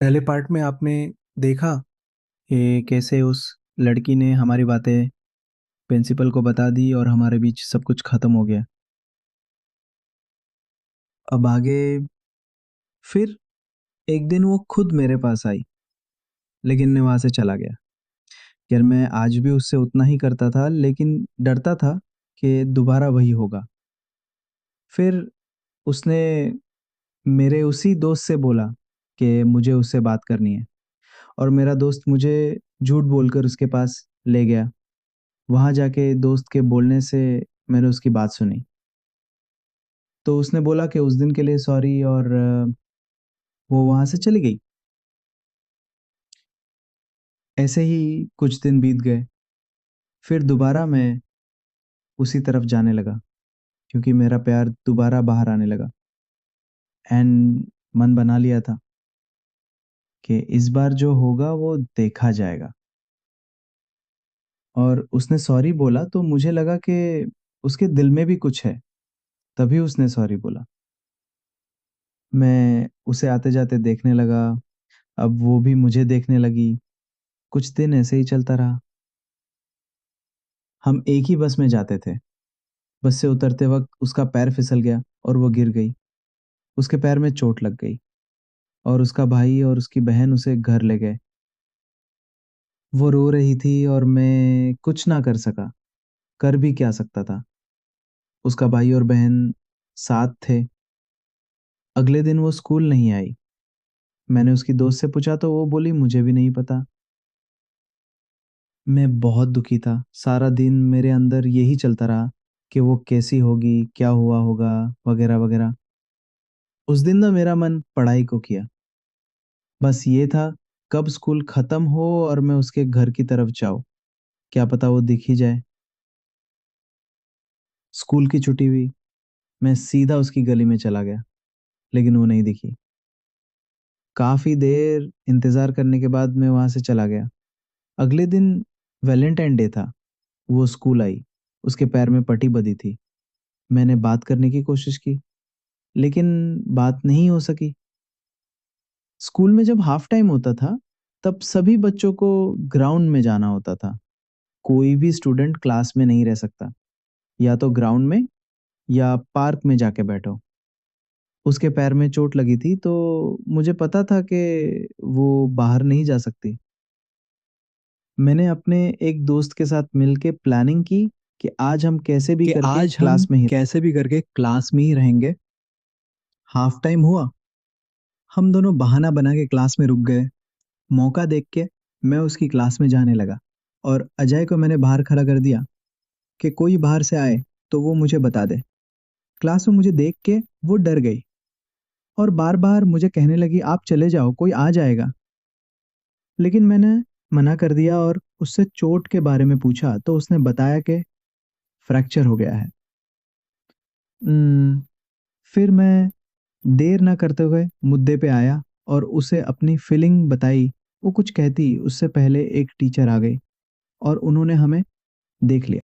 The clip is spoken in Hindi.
पहले पार्ट में आपने देखा कि कैसे उस लड़की ने हमारी बातें प्रिंसिपल को बता दी और हमारे बीच सब कुछ खत्म हो गया। अब आगे फिर एक दिन वो खुद मेरे पास आई, लेकिन मैं वहां से चला गया। यार मैं आज भी उससे उतना ही करता था, लेकिन डरता था कि दोबारा वही होगा। फिर उसने मेरे उसी दोस्त से बोला कि मुझे उससे बात करनी है, और मेरा दोस्त मुझे झूठ बोलकर उसके पास ले गया। वहां जाके दोस्त के बोलने से मैंने उसकी बात सुनी। तो उसने बोला कि उस दिन के लिए सॉरी, और वो वहां से चली गई। ऐसे ही कुछ दिन बीत गए। फिर दोबारा मैं उसी तरफ जाने लगा, क्योंकि मेरा प्यार दोबारा बाहर आने लगा। एंड मन बना लिया था कि इस बार जो होगा वो देखा जाएगा। और उसने सॉरी बोला तो मुझे लगा कि उसके दिल में भी कुछ है, तभी उसने सॉरी बोला। मैं उसे आते जाते देखने लगा, अब वो भी मुझे देखने लगी। कुछ दिन ऐसे ही चलता रहा। हम एक ही बस में जाते थे। बस से उतरते वक्त उसका पैर फिसल गया और वो गिर गई। उसके पैर में चोट लग गई, और उसका भाई और उसकी बहन उसे घर ले गए। वो रो रही थी और मैं कुछ ना कर सका। कर भी क्या सकता था? उसका भाई और बहन साथ थे। अगले दिन वो स्कूल नहीं आई। मैंने उसकी दोस्त से पूछा तो वो बोली मुझे भी नहीं पता। मैं बहुत दुखी था। सारा दिन मेरे अंदर यही चलता रहा कि वो कैसी होगी, क्या हुआ होगा, वगैरह वगैरह। उस दिन ना मेरा मन पढ़ाई को किया। बस ये था, कब स्कूल खत्म हो और मैं उसके घर की तरफ जाऊं। क्या पता वो दिख ही जाए। स्कूल की छुट्टी हुई। मैं सीधा उसकी गली में चला गया, लेकिन वो नहीं दिखी। काफी देर इंतजार करने के बाद मैं वहां से चला गया। अगले दिन वैलेंटाइन डे था। वो स्कूल आई। उसके पैर में पट्टी बंधी थी। मैंने बात करने की कोशिश की, लेकिन बात नहीं हो सकी। स्कूल में जब हाफ टाइम होता था, तब सभी बच्चों को ग्राउंड में जाना होता था। कोई भी स्टूडेंट क्लास में नहीं रह सकता। या तो ग्राउंड में या पार्क में जाके बैठो। उसके पैर में चोट लगी थी, तो मुझे पता था कि वो बाहर नहीं जा सकती। मैंने अपने एक दोस्त के साथ मिलके प्लानिंग की कि आज हम कैसे भी करके क्लास में ही रहेंगे। हाफ टाइम हुआ। हम दोनों बहाना बना के क्लास में रुक गए। मौका देख के मैं उसकी क्लास में जाने लगा, और अजय को मैंने बाहर खड़ा कर दिया कि कोई बाहर से आए तो वो मुझे बता दे। क्लास में मुझे देख के वो डर गई और बार बार मुझे कहने लगी आप चले जाओ, कोई आ जाएगा। लेकिन मैंने मना कर दिया और उससे चोट के बारे में पूछा तो उसने बताया कि फ्रैक्चर हो गया है। फिर मैं देर ना करते हुए मुद्दे पे आया और उसे अपनी फीलिंग बताई। वो कुछ कहती उससे पहले एक टीचर आ गई और उन्होंने हमें देख लिया।